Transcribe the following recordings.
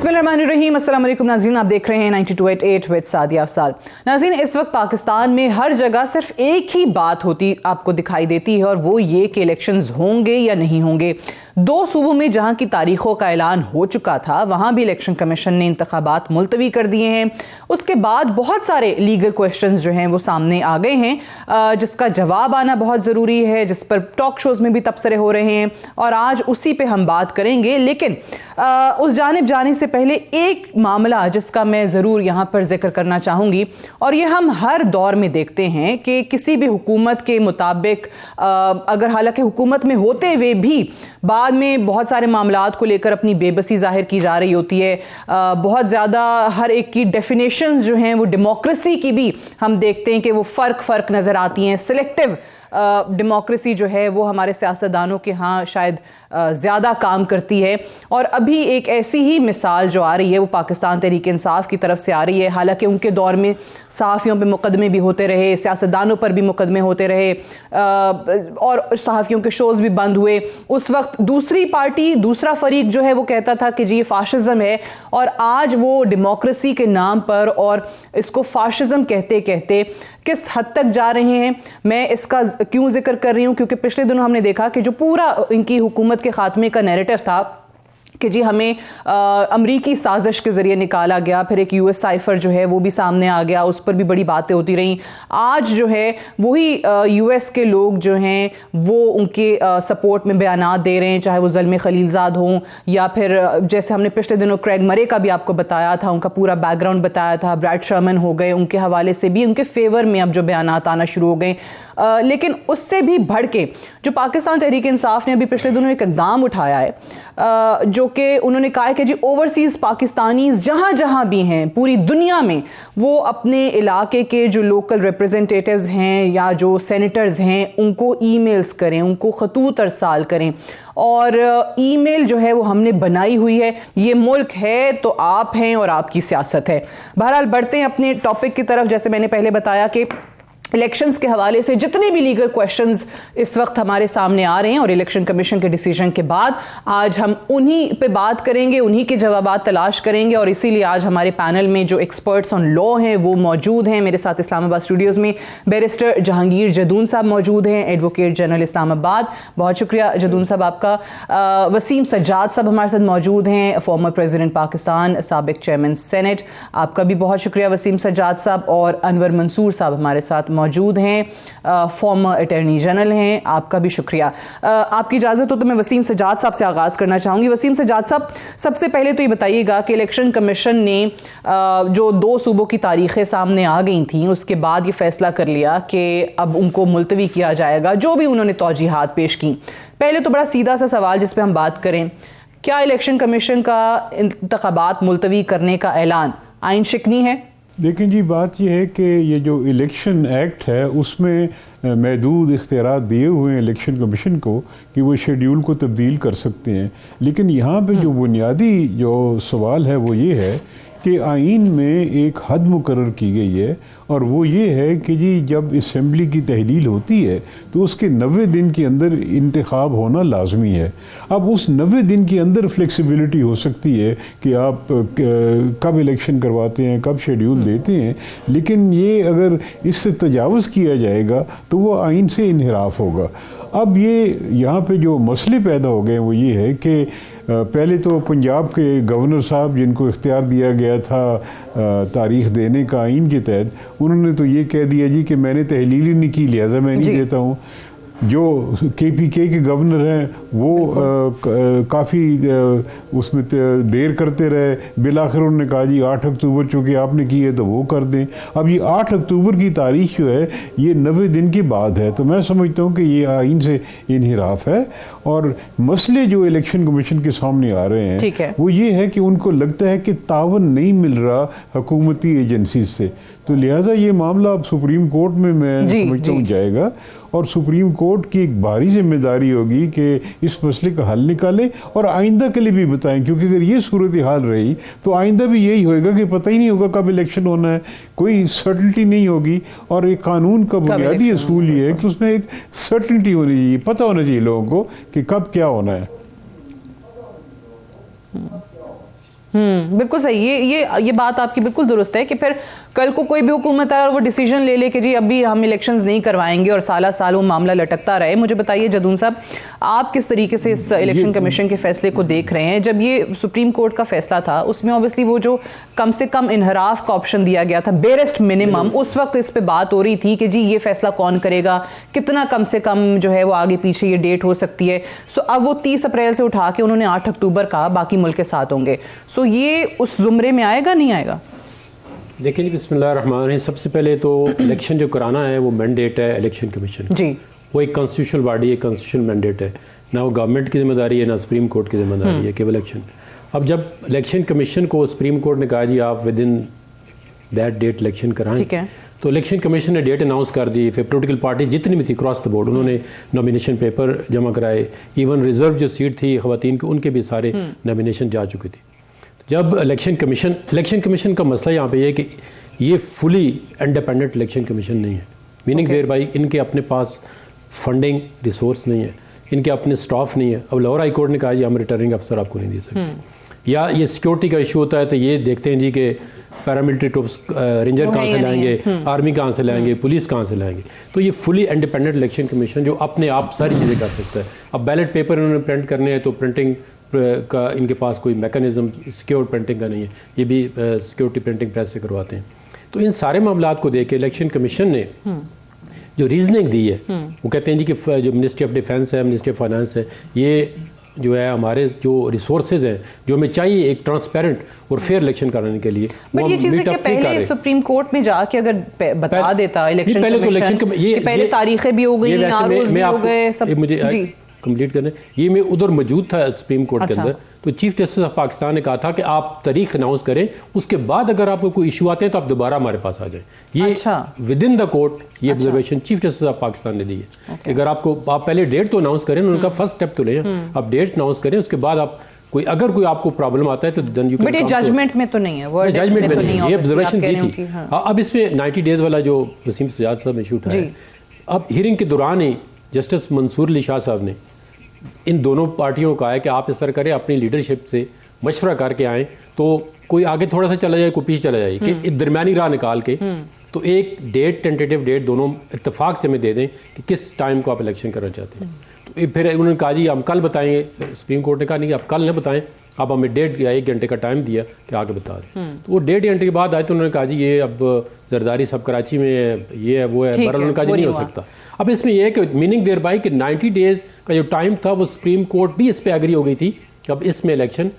बिस्मिल्लाहिर्रहमानिर्रहीम। अस्सलाम वालेकुम नाज़रीन, आप देख रहे हैं 92.8 विद सादिया अफसाल। नाज़रीन, इस वक्त पाकिस्तान में हर जगह सिर्फ एक ही बात होती आपको दिखाई देती है और वो ये कि इलेक्शंस होंगे या नहीं होंगे। दो सूबों में जहां की तारीखों का ऐलान हो चुका था वहां भी इलेक्शन कमीशन ने इंतखाबात मुलतवी कर दिए हैं। उसके बाद बहुत सारे लीगल क्वेश्चंस जो हैं वो सामने आ गए हैं, जिसका जवाब आना बहुत ज़रूरी है, जिस पर टॉक शोज़ में भी तबसरे हो रहे हैं और आज उसी पे हम बात करेंगे। लेकिन उस जानिब जाने से पहले एक मामला जिसका मैं ज़रूर यहाँ पर जिक्र करना चाहूँगी, और ये हम हर दौर में देखते हैं कि किसी भी हुकूमत के मुताबिक अगर हालांकि हुकूमत में होते हुए भी बाद में बहुत सारे मामलात को लेकर अपनी बेबसी जाहिर की जा रही होती है। बहुत ज़्यादा हर एक की डेफिनेशंस जो हैं वो डेमोक्रेसी की भी हम देखते हैं कि वो फ़र्क नज़र आती हैं। सिलेक्टिव डेमोक्रेसी जो है वो हमारे सियासतदानों के यहाँ शायद ज़्यादा काम करती है। और अभी एक ऐसी ही मिसाल जो आ रही है वो पाकिस्तान तहरीक इंसाफ की तरफ से आ रही है। हालांकि उनके दौर में सहाफ़ियों पे मुकदमे भी होते रहे, सियासतदानों पर भी मुकदमे होते रहे और सहाफ़ियों के शोज़ भी बंद हुए। उस वक्त दूसरी पार्टी, दूसरा फरीक जो है वो कहता था कि जी ये फ़ाशिज़म है, और आज वो डेमोक्रेसी के नाम पर और इसको फ़ाशिज़म कहते कहते किस हद तक जा रहे हैं। मैं इसका क्यों जिक्र कर रही हूँ, क्योंकि पिछले दिनों हमने देखा कि जो पूरा इनकी हुकूमत के खात्मे का नैरेटिव था कि जी हमें अमरीकी साजिश के ज़रिए निकाला गया, फिर एक यूएस साइफर जो है वो भी सामने आ गया, उस पर भी बड़ी बातें होती रहीं। आज जो है वही यूएस के लोग जो हैं वो उनके सपोर्ट में बयानात दे रहे हैं, चाहे वो ज़ल्मे खलीलज़ाद हों या फिर जैसे हमने पिछले दिनों क्रेग मरे का भी आपको बताया था, उनका पूरा बैकग्राउंड बताया था। ब्रैड शर्मन हो गए, उनके हवाले से भी उनके फेवर में अब जो बयानात आना शुरू हो गए। लेकिन उससे भी बढ़ के जो पाकिस्तान तहरीक इंसाफ ने अभी पिछले दिनों एक इक़दाम उठाया है, जो कि उन्होंने कहा है कि जी ओवरसीज़ पाकिस्तानीज़ जहाँ जहाँ भी हैं पूरी दुनिया में वो अपने इलाके के जो लोकल रिप्रेजेंटेटिव्स हैं या जो सेनेटर्स हैं उनको ईमेल्स करें, उनको खतूत अरसाल करें। और ईमेल जो है वो हमने बनाई हुई है, ये मुल्क है तो आप हैं और आपकी सियासत है। बहरहाल बढ़ते हैं अपने टॉपिक की तरफ। जैसे मैंने पहले बताया कि इलेक्शंस के हवाले से जितने भी लीगल क्वेश्चंस इस वक्त हमारे सामने आ रहे हैं और इलेक्शन कमीशन के डिसीजन के बाद आज हम उन्हीं पे बात करेंगे, उन्हीं के जवाबात तलाश करेंगे। और इसीलिए आज हमारे पैनल में जो एक्सपर्ट्स ऑन लॉ हैं वो मौजूद हैं। मेरे साथ इस्लामाबाद स्टूडियोज़ में बैरिस्टर जहांगीर जदून साहब मौजूद हैं, एडवोकेट जनरल इस्लामाबाद। बहुत शुक्रिया जदून साहब आपका। वसीम सज्जाद साहब हमारे साथ मौजूद हैं, फॉर्मर प्रेसिडेंट पाकिस्तान, साबिक चेयरमैन सेनेट, आपका भी बहुत शुक्रिया वसीम सज्जाद साहब। और अनवर मंसूर साहब हमारे साथ मौजूद हैं, फॉर्मर अटॉर्नी जनरल हैं, आपका भी शुक्रिया। आपकी इजाज़त हो तो मैं वसीम सज्जाद साहब से आगाज़ करना चाहूँगी। वसीम सज्जाद साहब, सबसे पहले तो ये बताइएगा कि इलेक्शन कमीशन ने जो दो सूबों की तारीखें सामने आ गई थी उसके बाद ये फैसला कर लिया कि अब उनको मुलतवी किया जाएगा, जो भी उन्होंने तौजीहात पेश की। पहले तो बड़ा सीधा सा सवाल जिस पर हम बात करें, क्या इलेक्शन कमीशन का इंतखाबात मुलतवी करने का ऐलान आइन शिकनी है? लेकिन जी बात यह है कि ये जो इलेक्शन एक्ट है उसमें महदूद इख्तियारात दिए हुए हैं इलेक्शन कमीशन को कि वो शेड्यूल को तब्दील कर सकते हैं। लेकिन यहाँ पे जो बुनियादी जो सवाल है वो ये है कि आइन में एक हद मुकर्रर की गई है, और वो ये है कि जी जब असम्बली की तहलील होती है तो उसके 90 दिन के अंदर इंतखाब होना लाजमी है। अब उस 90 दिन के अंदर फ्लेक्सिबिलिटी हो सकती है कि आप कब इलेक्शन करवाते हैं, कब शेड्यूल देते हैं, लेकिन ये अगर इससे तजावुज़ किया जाएगा तो वो आइन से इन्हिराफ होगा। अब ये यहाँ पे जो मसले पैदा हो गए वो ये है कि पहले तो पंजाब के गवर्नर साहब जिनको इख्तियार दिया गया था तारीख़ देने का आइन के तहत, उन्होंने तो ये कह दिया जी कि मैंने तहलील ही नहीं की, लिहाजा मैं नहीं देता हूँ। जो KPK के गवर्नर हैं वो काफ़ी उसमें देर करते रहे, बिलाखिर उन्होंने कहा जी 8 अक्टूबर चूँकि आपने की है तो वो कर दें। अब ये 8 अक्टूबर की तारीख जो है ये 90 दिन के बाद है, तो मैं समझता हूँ कि ये आइन से इन्हिराफ है। और मसले जो इलेक्शन कमीशन के सामने आ रहे हैं वो ये है कि उनको लगता है कि तावन नहीं मिल रहा हुकूमती एजेंसी से, तो लिहाजा ये मामला अब सुप्रीम कोर्ट में मैं समझता हूँ जाएगा, और सुप्रीम कोर्ट की एक भारी जिम्मेदारी होगी कि इस मसले का हल निकालें और आइंदा के लिए भी बताएं, क्योंकि अगर ये सूरत हाल रही तो आइंदा भी यही होएगा कि पता ही नहीं होगा कब इलेक्शन होना है, कोई सर्टनिटी नहीं होगी। और एक कानून का बुनियादी असूल ये है कि उसमें एक सर्टनिटी होनी चाहिए, पता होना चाहिए लोगों को कि कब क्या होना है। बिल्कुल सही। ये बात आपकी बिल्कुल दुरुस्त है कि फिर कल को कोई भी हुकूमत आए और वो डिसीजन ले कि जी अभी हम इलेक्शंस नहीं करवाएंगे और साल साल वो मामला लटकता रहे। मुझे बताइए जदून साहब, आप किस तरीके से इस इलेक्शन कमीशन के फैसले को देख रहे हैं? जब ये सुप्रीम कोर्ट का फैसला था उसमें ऑब्वियसली वो जो कम से कम इनहराफ का ऑप्शन दिया गया था, बेरेस्ट मिनिमम, उस वक्त इस पे बात हो रही थी कि जी ये फैसला कौन करेगा, कितना कम से कम जो है वो आगे पीछे ये डेट हो सकती है। सो अब वो 30 अप्रैल से उठा के उन्होंने 8 अक्टूबर कहा, बाकी मुल्क के साथ होंगे। सो ये उस जुमरे में आएगा नहीं आएगा? देखिए बिस्मिल्लाहिर्रहमानिर्रहीम, सबसे पहले तो इलेक्शन जो कराना है वो मैंडेट है इलेक्शन कमीशन जी। वो एक कॉन्स्टिट्यूशनल बॉडी है, कॉन्स्टिट्यूशनल मैंडेट है, ना वो गवर्नमेंट की जिम्मेदारी है ना सुप्रीम कोर्ट की जिम्मेदारी है केवल इलेक्शन। अब जब इलेक्शन कमीशन को सुप्रीम कोर्ट ने कहा जी आप within that date election कराएं, तो इलेक्शन कमीशन ने डेट अनाउंस कर दी। फिर पोलिटिकल पार्टी जितनी भी थी क्रॉस द बोर्ड उन्होंने नॉमिनेशन पेपर जमा कराए। इवन रिजर्व जो सीट थी खवातीन की उनके भी सारे नॉमिनेशन जा चुकी थी। जब इलेक्शन कमीशन का मसला यहाँ पे ये है कि ये फुली इंडिपेंडेंट इलेक्शन कमीशन नहीं है। मीनिंग देयर बाई इनके अपने पास फंडिंग रिसोर्स नहीं है, इनके अपने स्टाफ नहीं है। अब लाहौर हाई कोर्ट ने कहा जी हम रिटर्निंग अफसर आपको नहीं दे सकते। या ये सिक्योरिटी का इशू होता है तो ये देखते हैं जी कि पैरामिलिट्री ट्रूप्स रेंजर कहाँ से लाएंगे, आर्मी कहाँ से लाएंगे, पुलिस कहाँ से लाएंगे। तो ये फुली इंडिपेंडेंट इलेक्शन कमिशन जो अपने आप सारी चीज़ें कर सकता है। अब बैलेट पेपर इन्होंने प्रिंट करने हैं तो प्रिंटिंग का इनके पास कोई मैकेनिज्म सिक्योर प्रिंटिंग का नहीं है, ये भी सिक्योरिटी प्रिंटिंग प्रेस से करवाते हैं। तो इन सारे मामलात को देख के इलेक्शन कमीशन ने जो रीजनिंग दी है वो कहते हैं जी कि जो मिनिस्ट्री ऑफ डिफेंस है, मिनिस्ट्री ऑफ फाइनेंस है, ये जो है हमारे जो रिसोर्सेज हैं जो हमें चाहिए एक ट्रांसपेरेंट और फेयर इलेक्शन कराने के लिए। बट ये चीजें कि पहले सुप्रीम कोर्ट में जाके अगर बता देता इलेक्शन पहले तो इलेक्शन पहले तारीखें भी हो गई, आरओज भी हो गए, सब मुझे कंप्लीट करने, ये मैं उधर मौजूद था सुप्रीम कोर्ट के अंदर, तो चीफ जस्टिस ऑफ पाकिस्तान ने कहा था कि आप तारीख अनाउंस करें, उसके बाद अगर आपको कोई इशू आते हैं तो आप दोबारा हमारे पास आ जाएं। ये विद इन द कोर्ट ये observation chief justice of Pakistan ने दी है कि अगर आप पहले डेट तो अनाउंस करें, उनका फर्स्ट स्टेप तो लें, आप डेट अनाउंस करें, उसके बाद आप अगर कोई आपको प्रॉब्लम आता है तो देन यू कैन। जजमेंट में तो नहीं है, वो जजमेंट में नहीं है, ये ऑब्जर्वेशन दी थी। अब इसमें 90 डेज वाला जो वसीम सजाद साहब ने इशू उठाया, अब हियरिंग के दौरान ही जस्टिस मंसूर अली शाह साहब ने इन दोनों पार्टियों का है कि आप इस तरह करें, अपनी लीडरशिप से मशवरा करके आएँ, तो कोई आगे थोड़ा सा चला जाए, कोई पीछे चला जाए, कि दरमियानी राह निकाल के तो एक डेट, टेंटेटिव डेट दोनों इत्तेफाक से हमें दे दें कि किस टाइम को आप इलेक्शन करना चाहते हैं। तो फिर उन्होंने कहा जी हम कल बताएंगे। सुप्रीम कोर्ट ने कहा नहीं आप कल न बताएं, आप हमें 1.5 घंटे का टाइम दिया कि आगे बता दें। तो वो 1.5 घंटे के बाद आए तो उन्होंने कहा जी ये अब जरदारी सब कराची में ये है वो है, बहरहाल उन्होंने कहा जी नहीं हो सकता। अब इसमें यह है कि मीनिंग देयर बाय कि 90 डेज का जो टाइम था वो सुप्रीम कोर्ट भी इस पर एग्री हो गई थी कि अब इसमें इलेक्शन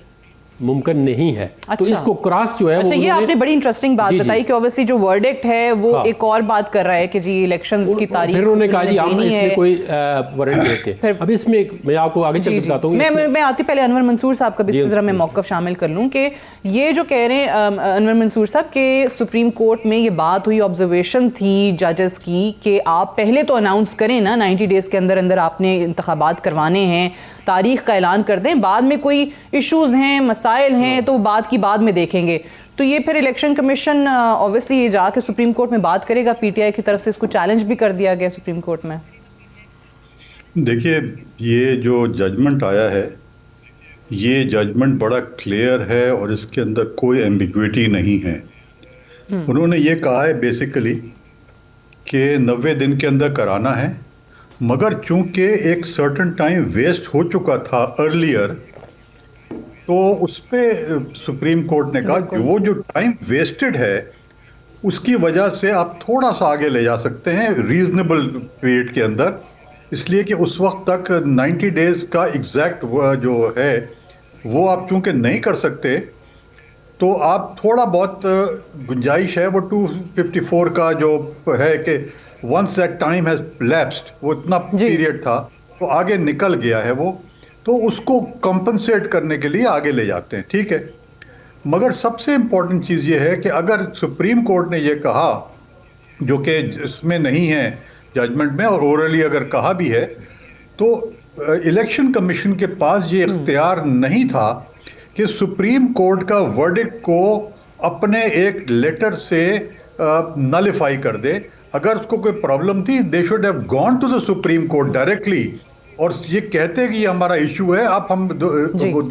मुमकिन नहीं है। तो इसको क्रॉस जो है अच्छा, ये आपने बड़ी इंटरेस्टिंग बात बताई कि ऑब्वियसली जो वर्डिक्ट है वो एक और बात कर रहा है कि जी इलेक्शंस की तारीख, फिर उन्होंने कहा जी हम इसमें कोई वारंट देते। अब इसमें मैं आपको आगे चल के बताता हूँ। मैं आती पहले अनवर मंसूर साहब का भी जरा मैं मौक़िफ़ शामिल कर लूँ कि ये जो कह रहे हैं अनवर मंसूर साहब के सुप्रीम कोर्ट में ये बात हुई, ऑब्जर्वेशन थी जजेस की कि आप पहले तो अनाउंस करें ना 90 डेज के अंदर अंदर आपने इंतखाबात करवाने हैं, तारीख का ऐलान कर दें, बाद में कोई इश्यूज हैं, मसाइल हैं तो बात की बाद में देखेंगे। तो ये फिर इलेक्शन कमीशन ऑब्वियसली ये जाके सुप्रीम कोर्ट में बात करेगा, पीटीआई की तरफ से इसको चैलेंज भी कर दिया गया सुप्रीम कोर्ट में। देखिए ये जो जजमेंट आया है ये जजमेंट बड़ा क्लियर है और इसके अंदर कोई एम्बिग्विटी नहीं है। उन्होंने ये कहा है बेसिकली कि 90 दिन के अंदर कराना है, मगर चूंकि एक सर्टेन टाइम वेस्ट हो चुका था अर्लियर, तो उस पर सुप्रीम कोर्ट ने कहा वो जो टाइम वेस्टेड है उसकी वजह से आप थोड़ा सा आगे ले जा सकते हैं रीजनेबल पीरियड के अंदर, इसलिए कि उस वक्त तक 90 डेज का एग्जैक्ट जो है वो आप चूंकि नहीं कर सकते, तो आप थोड़ा बहुत गुंजाइश है वो 254 का जो है कि once that time has lapsed, वो इतना पीरियड था तो आगे निकल गया है वो, तो उसको कंपनसेट करने के लिए आगे ले जाते हैं, ठीक है। मगर सबसे इम्पोर्टेंट चीज़ ये है कि अगर सुप्रीम कोर्ट ने ये कहा, जो कि इसमें नहीं है जजमेंट में और ओरली अगर कहा भी है, तो इलेक्शन कमीशन के पास ये इख्तियार नहीं था कि सुप्रीम कोर्ट का वर्डिक्ट को अपने एक लेटर से नलिफाई कर दे। अगर उसको कोई प्रॉब्लम थी they should have gone to the supreme court directly और ये कहते कि ये हमारा इशू है, आप हम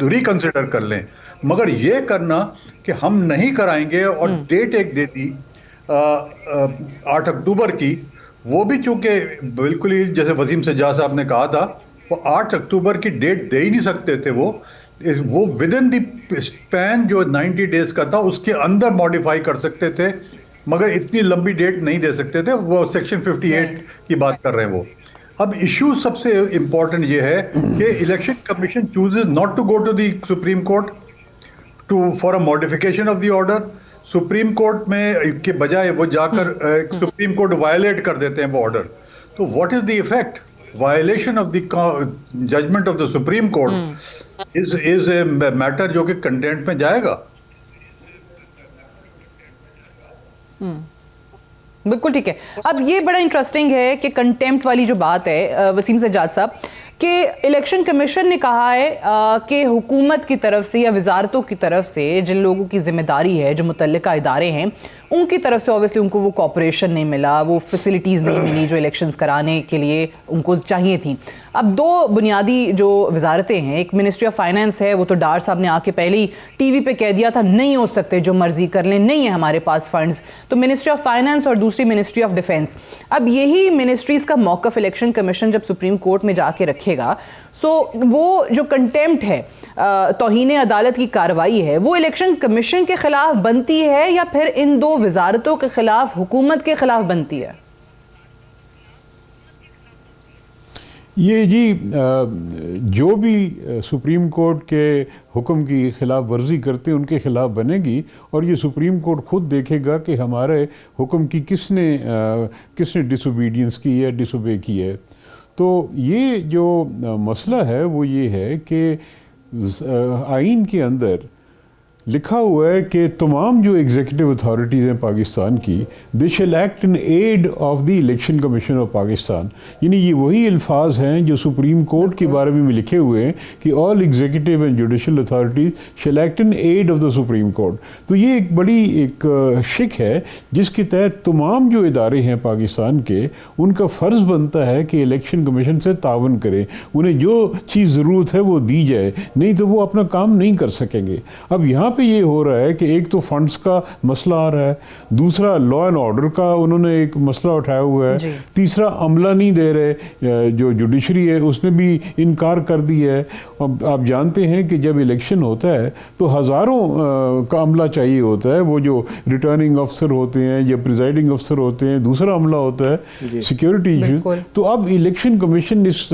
रिकंसिडर कर लें। मगर ये करना कि हम नहीं कराएंगे और डेट एक दे दी 8 अक्टूबर की, वो भी चूंकि बिल्कुल ही जैसे वसीम सज्जाद साहब ने कहा था, वो 8 अक्टूबर की डेट दे ही नहीं सकते थे। वो विद इन द स्पैन जो 90 डेज का था उसके अंदर मॉडिफाई कर सकते थे, मगर इतनी लंबी डेट नहीं दे सकते थे। वो सेक्शन 58 की बात कर रहे हैं वो। अब इशू सबसे इंपॉर्टेंट ये है कि election commission chooses not to go to the supreme court for a modification of the order. Supreme court में के बजाय वो जाकर सुप्रीम कोर्ट वायलेट कर देते हैं वो ऑर्डर। तो what is the effect? Violation of the judgment of the supreme court is a matter जो कि कंटेंट में जाएगा। बिल्कुल ठीक है। अब ये बड़ा इंटरेस्टिंग है कि कंटेम्प्ट वाली जो बात है वसीम सज्जाद साहब, कि इलेक्शन कमीशन ने कहा है कि हुकूमत की तरफ से या वजारतों की तरफ से जिन लोगों की जिम्मेदारी है, जो मुतल्लिका इदारे हैं, उनकी तरफ से ऑब्वियसली उनको वो कॉपरेशन नहीं मिला, वो फैसिलिटीज़ नहीं मिली जो इलेक्शंस कराने के लिए उनको चाहिए थी। अब दो बुनियादी जो वजारतें हैं, एक मिनिस्ट्री ऑफ फाइनेंस है, वो तो डार साहब ने आके पहले ही टीवी पे कह दिया था नहीं हो सकते, जो मर्जी कर लें, नहीं है हमारे पास फंड्स। तो मिनिस्ट्री ऑफ फाइनेंस और दूसरी मिनिस्ट्री ऑफ डिफेंस। अब यही मिनिस्ट्रीज का मौकफ इलेक्शन कमीशन जब सुप्रीम कोर्ट में जाके रखेगा, सो वो जो कंटेम्प्ट है, तौहीन अदालत की कार्रवाई है, वो इलेक्शन कमीशन के खिलाफ बनती है या फिर इन दो वजारतों के खिलाफ, हुकूमत के खिलाफ बनती है? ये जी जो भी सुप्रीम कोर्ट के हुक्म की खिलाफ वर्जी करते हैं उनके खिलाफ बनेगी, और ये सुप्रीम कोर्ट खुद देखेगा कि हमारे हुक्म की किसने डिसोबीडियंस की है, डिसोबे की है। तो ये जो मसला है वो ये है कि आइन के अंदर लिखा हुआ है कि तमाम जो एग्जीक्यूटिव अथॉरिटीज़ हैं पाकिस्तान की, they shall act in aid of the election commission of Pakistan. यानी ये वही अल्फाज हैं जो सुप्रीम कोर्ट के बारे में लिखे हुए हैं कि all executive and judicial authorities shall act in aid of the supreme court. तो ये एक बड़ी एक शिक है जिसके तहत तमाम जो इदारे हैं पाकिस्तान के, उनका फ़र्ज़ बनता है कि इलेक्शन कमीशन से तावन करें, उन्हें जो चीज़ ज़रूरत है वो दी जाए, नहीं तो वो अपना काम नहीं कर सकेंगे। अब यहाँ पे ये हो रहा है कि एक तो फंड्स का मसला आ रहा है, दूसरा लॉ एंड ऑर्डर का उन्होंने एक मसला उठाया हुआ है, तीसरा अमला नहीं दे रहे, जो जुडिशरी है उसने भी इनकार कर दिया है। अब आप जानते हैं कि जब इलेक्शन होता है तो हज़ारों का अमला चाहिए होता है, वो जो रिटर्निंग अफसर होते हैं या प्रिजाइडिंग अफसर होते हैं, दूसरा अमला होता है सिक्योरिटी इशूज़। तो अब इलेक्शन कमीशन इस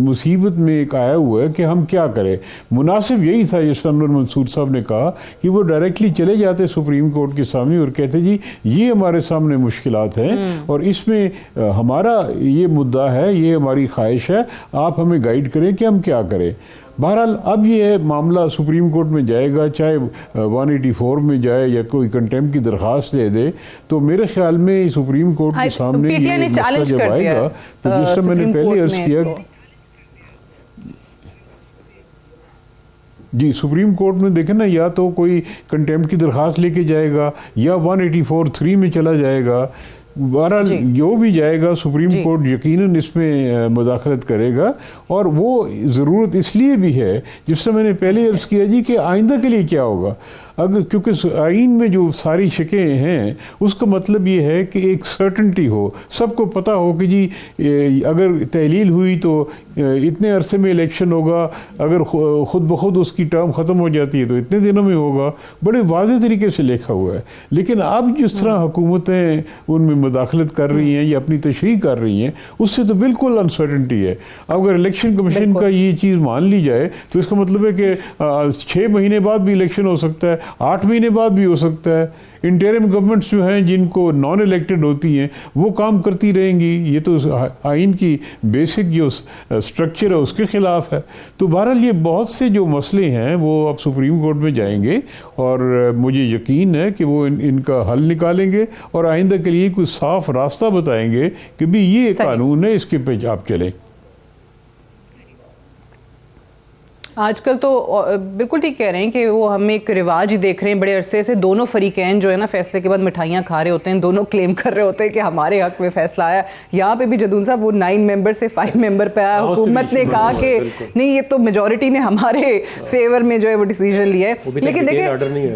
मुसीबत में एक आया हुआ है कि हम क्या करें। मुनासिब यही था, जैसा अनवर मंसूर साहब ने कहा, कि वो डायरेक्टली चले जाते सुप्रीम कोर्ट के सामने और कहते जी ये हमारे सामने मुश्किलात हैं और इसमें हमारा ये मुद्दा है, ये हमारी ख्वाहिश है, आप हमें गाइड करें कि हम क्या करें। बहरहाल अब ये मामला सुप्रीम कोर्ट में जाएगा, चाहे 184 में जाए या कोई कंटेम्प्ट की दरख्वास्त दे दे, तो मेरे ख्याल में सुप्रीम कोर्ट के सामने ये मसला जब आएगा तो जिस तरह मैंने पहले अर्ज किया जी, सुप्रीम कोर्ट में देखें ना, या तो कोई कंटेम्प्ट की दरख्वास्त लेके जाएगा या 184(3) में चला जाएगा। बहरहाल जो भी जाएगा सुप्रीम कोर्ट यकीनन इसमें मुदाखलत करेगा, और वो ज़रूरत इसलिए भी है, जिससे मैंने पहले अर्ज़ किया जी कि आइंदा के लिए क्या होगा। अगर क्योंकि आइन में जो सारी शिकें हैं उसका मतलब ये है कि एक सर्टनटी हो, सबको पता हो कि जी अगर तहलील हुई तो इतने अरसे में इलेक्शन होगा, अगर ख़ुद ब खुद उसकी टर्म ख़त्म हो जाती है तो इतने दिनों में होगा, बड़े वाज़ेह तरीके से लिखा हुआ है। लेकिन अब जिस तरह हुकूमतें उनमें मुदाखलत कर रही हैं या अपनी तशरीह कर रही हैं, उससे तो बिल्कुल अनसर्टनटी है। अगर इलेक्शन कमीशन का ये चीज़ मान ली जाए तो इसका मतलब है कि 6 महीने बाद भी इलेक्शन हो सकता है, 8 महीने बाद भी हो सकता है। इंटरिम गवर्नमेंट्स जो हैं जिनको नॉन इलेक्टेड होती हैं वो काम करती रहेंगी, ये तो आइन की बेसिक जो स्ट्रक्चर है उसके ख़िलाफ़ है। तो बहरहाल ये बहुत से जो मसले हैं वो अब सुप्रीम कोर्ट में जाएंगे और मुझे यकीन है कि वो इनका हल निकालेंगे और आइंदा के लिए कोई साफ़ रास्ता बताएंगे कि भी ये कानून है, इसके पे आप चलें। आजकल तो बिल्कुल ठीक कह रहे हैं कि वो हम एक रिवाज ही देख रहे हैं बड़े अरसे से। दोनों फरीकैन जो है ना फैसले के बाद मिठाइयाँ खा रहे होते हैं, दोनों क्लेम कर रहे होते हैं कि हमारे हक में फैसला आया। यहाँ पे भी जदून साहब वो 9 मेंबर से 5 मेंबर पे आया, हुकूमत ने कहा कि नहीं ये तो मेजोरिटी ने हमारे फेवर में जो है वो डिसीजन लिया है।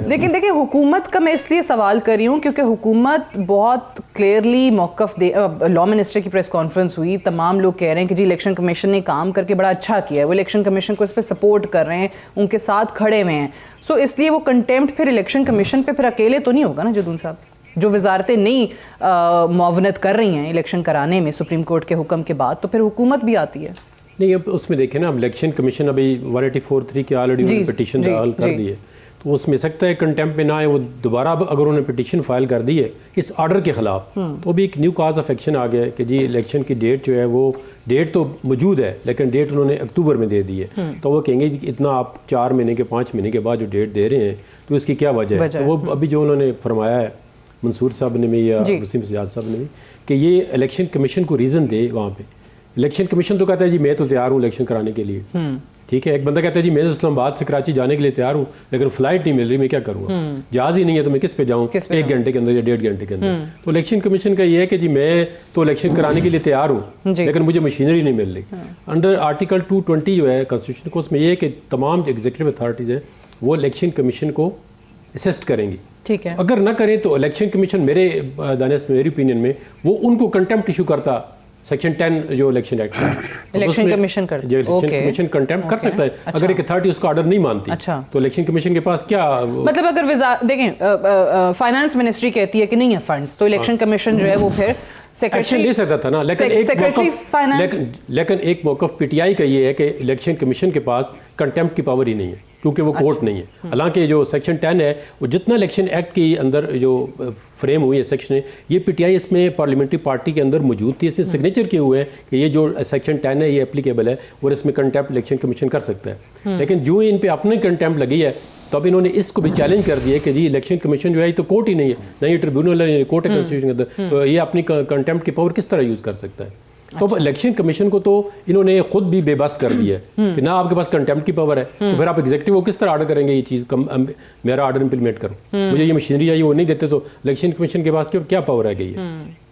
लेकिन देखिए हुकूमत का मैं इसलिए सवाल कर रही हूँ क्योंकि हुकूमत बहुत क्लियरली मौक़िफ़ दे, लॉ मिनिस्टर की प्रेस कॉन्फ्रेंस हुई, तमाम लोग कह रहे हैं कि जी इलेक्शन कमीशन ने काम करके बड़ा अच्छा किया है, वो इलेक्शन कमीशन को इस पर सपोर्ट कर रहे हैं, उनके साथ खड़े हुए हैं। सो इसलिए वो कंटेम्प्ट फिर इलेक्शन कमीशन पे फिर अकेले तो नहीं होगा ना जदून साहब, जो वजारतें नहीं मुआवनत कर रही हैं इलेक्शन कराने में सुप्रीम कोर्ट के हुक्म के बाद, तो फिर हुकूमत भी आती है। नहीं अब उसमें देखें ना, अब इलेक्शन कमीशन अभी 184(3) के ऑलरेडी पिटीशन दाखिल कर दी है, तो उसमें सकता है कंटेम्प्ट में ना आए, वो दोबारा अगर उन्होंने पिटीशन फाइल कर दी है इस ऑर्डर के खिलाफ, तो भी एक न्यू काज ऑफ एक्शन आ गया है कि जी इलेक्शन की डेट जो है वो डेट तो मौजूद है लेकिन डेट उन्होंने अक्टूबर में दे दी है। तो वो कहेंगे कि इतना आप 4 महीने के 5 महीने के बाद जो डेट दे रहे हैं तो इसकी क्या वजह है। तो वो अभी जो उन्होंने फरमाया है मंसूर साहब ने भी या वसीम सजाद साहब ने भी कि ये इलेक्शन कमीशन को रीज़न दे। वहाँ पे इलेक्शन कमीशन तो कहता है जी मैं तो तैयार हूँ इलेक्शन कराने के लिए, ठीक है। एक बंदा कहता है जी मैं इस्लामाबाद से कराची जाने के लिए तैयार हूँ लेकिन फ्लाइट नहीं मिल रही, मैं क्या करूँगा, जहाज ही नहीं है तो मैं किस पे जाऊँ 1 घंटे के अंदर या 1.5 घंटे के अंदर। तो इलेक्शन कमीशन का ये है कि जी मैं तो इलेक्शन कराने के लिए तैयार हूँ लेकिन मुझे मशीनरी नहीं मिल रही। अंडर आर्टिकल 220 जो है कॉन्स्टिट्यूशन को, उसमें ये है कि तमाम एग्जीक्यूटिव अथॉरिटीज़ हैं वो इलेक्शन कमीशन को असिस्ट करेंगी, ठीक है। अगर ना करें तो इलेक्शन कमीशन मेरे दानिश मेरी ओपिनियन में वो उनको कंटेम्प्ट इशू करता। सेक्शन 10 जो इलेक्शन एक्ट है इलेक्शन कमीशन कर इलेक्शन कमीशन कंटेम्प्ट कर सकता है। अच्छा। अगर एक अथॉरिटी उसका ऑर्डर नहीं मानती, अच्छा, तो इलेक्शन कमीशन के पास क्या मतलब अगर देखें फाइनेंस मिनिस्ट्री कहती है कि नहीं है फंड्स, तो इलेक्शन कमीशन जो है वो फिर एक्शन ले सकता था ना। लेकिन एक मौक़िफ़ पीटीआई का ये है कि इलेक्शन कमीशन के पास कंटेम्प्ट की पावर ही नहीं है क्योंकि वो कोर्ट नहीं है। हालांकि जो सेक्शन 10 है वो जितना इलेक्शन एक्ट के अंदर जो फ्रेम हुई है सेक्शन है, ये पीटीआई इसमें पार्लियामेंट्री पार्टी के अंदर मौजूद थी, इसने सिग्नेचर किए हुए हैं कि ये जो सेक्शन 10 है ये एप्लीकेबल है और इसमें कंटेम्प्ट इलेक्शन कमीशन कर सकता है। लेकिन जो इन पे अपने कंटेम्प्ट लगी है तो अब इन्होंने इसको भी चैलेंज कर दिया कि जी इलेक्शन कमीशन जो है तो कोर्ट ही नहीं है, ना ये ट्रिब्यूनल है, कोर्ट है कॉन्स्टिट्यूशन के अंदर, तो ये अपनी कंटेम्प्ट की पावर किस तरह यूज़ कर सकता है। तो इलेक्शन कमीशन को तो इन्होंने खुद भी बेबस कर दिया है कि ना आपके पास कंटेम्प्ट की पावर है, तो फिर आप एग्जीक्यूटिव को किस तरह ऑर्डर करेंगे ये चीज़ मेरा ऑर्डर इंप्लीमेंट करो, मुझे ये मशीनरी चाहिए, वो नहीं देते तो इलेक्शन कमीशन के पास क्या पावर है गई है।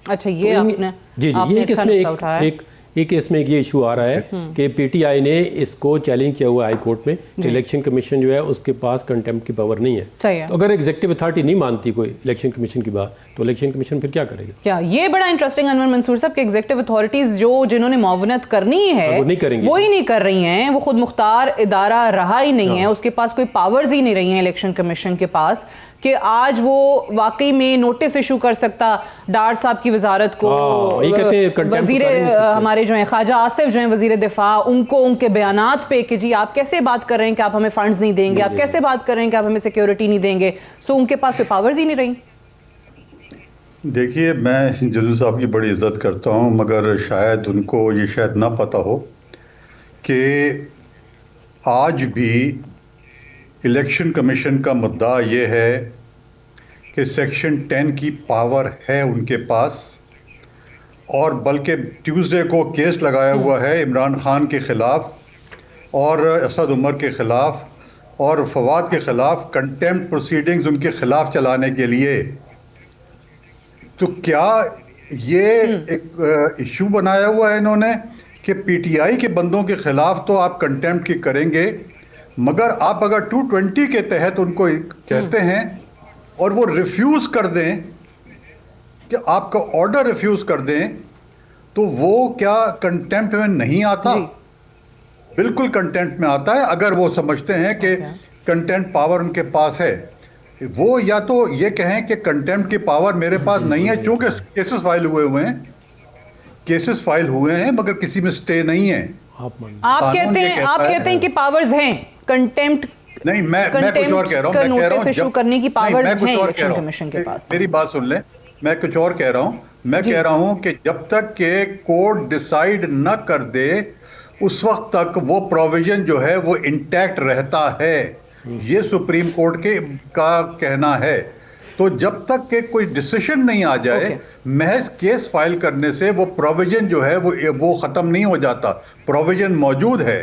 अच्छा ये आपने जी ये किसमें एक इसमें ये इशू आ रहा है कि पीटीआई ने इसको चैलेंज किया हुआ हाई कोर्ट में कि इलेक्शन कमीशन जो है उसके पास कंटेम्प्ट की पावर नहीं है। तो अगर एग्जीक्यूटिव अथॉरिटी नहीं मानती कोई इलेक्शन कमीशन की बात तो इलेक्शन कमीशन फिर क्या करेगा। क्या ये बड़ा इंटरेस्टिंग अनवर मंसूर साहब के एग्जीक्यूटिव अथॉरिटीज जिन्होंने मुआवनत करनी है वो नहीं करेंगी, वो ही नहीं कर रही हैं, वो खुद मुख्तार इदारा रहा ही नहीं है, उसके पास कोई पावर्स ही नहीं रही हैं इलेक्शन कमीशन के पास कि आज वो वाकई में नोटिस इशू कर सकता डार साहब की वजारत को, वजीर हमारे जो हैं ख्वाजा आसिफ जो हैं वजीर दिफा, उनको उनके बयानात पे कि जी आप कैसे बात कर रहे हैं कि आप हमें फंड्स नहीं देंगे, आप कैसे बात कर रहे हैं कि आप हमें सिक्योरिटी नहीं देंगे। सो उनके पास कोई पावर्स ही नहीं रही। देखिए मैं जदू साहब की बड़ी इज्जत करता हूँ मगर शायद उनको ये शायद ना पता हो कि आज भी इलेक्शन कमीशन का मुद्दा ये है कि सेक्शन 10 की पावर है उनके पास, और बल्कि ट्यूसडे को केस लगाया हुआ है इमरान खान के ख़िलाफ़ और असद उमर के ख़िलाफ़ और फवाद के ख़िलाफ़ कंटेम्प्ट प्रोसीडिंग्स उनके ख़िलाफ़ चलाने के लिए। तो क्या ये एक इशू बनाया हुआ है इन्होंने कि पीटीआई के बंदों के ख़िलाफ़ तो आप कंटेम्प्ट की करेंगे मगर आप अगर 220 के तहत उनको कहते हैं और वो रिफ्यूज़ कर दें कि आपका ऑर्डर रिफ्यूज़ कर दें तो वो क्या कंटेम्प्ट में नहीं आता? बिल्कुल कंटेम्प्ट में आता है अगर वो समझते हैं कि कंटेम्प्ट पावर उनके पास है। वो या तो ये कहें कि कंटेम्प्ट की पावर मेरे पास नहीं है चूंकि केसेस फाइल हुए हैं मगर किसी में स्टे नहीं है। आप कहते हैं कि पावर्स हैं कंटेम्प्ट नहीं, मैं कुछ और कह रहा हूँ, मैं कह रहा हूँ इशू करने की पावर्स हैं इलेक्शन कमीशन के पास। मेरी बात सुन लें, मैं कुछ और कह रहा हूँ, मैं कह रहा हूँ कि जब तक के कोर्ट डिसाइड न कर दे उस वक्त तक वो प्रोविजन जो है वो इंटैक्ट रहता है, ये सुप्रीम कोर्ट का कहना है। तो जब तक के कोई डिसीजन नहीं आ जाए महज केस फाइल करने से वो प्रोविजन जो है वो खत्म नहीं हो जाता, प्रोविजन मौजूद है।